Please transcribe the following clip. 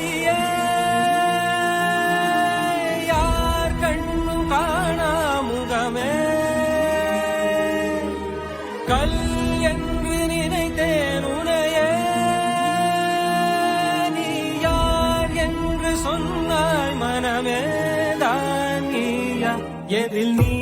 அழகியே யார் கண்ணும் காணா முகமே கல் என்று நினைத்தேன் உனையே நீ யார் என்று சொன்னாய் மனமே தான் நீயா எதில் நீ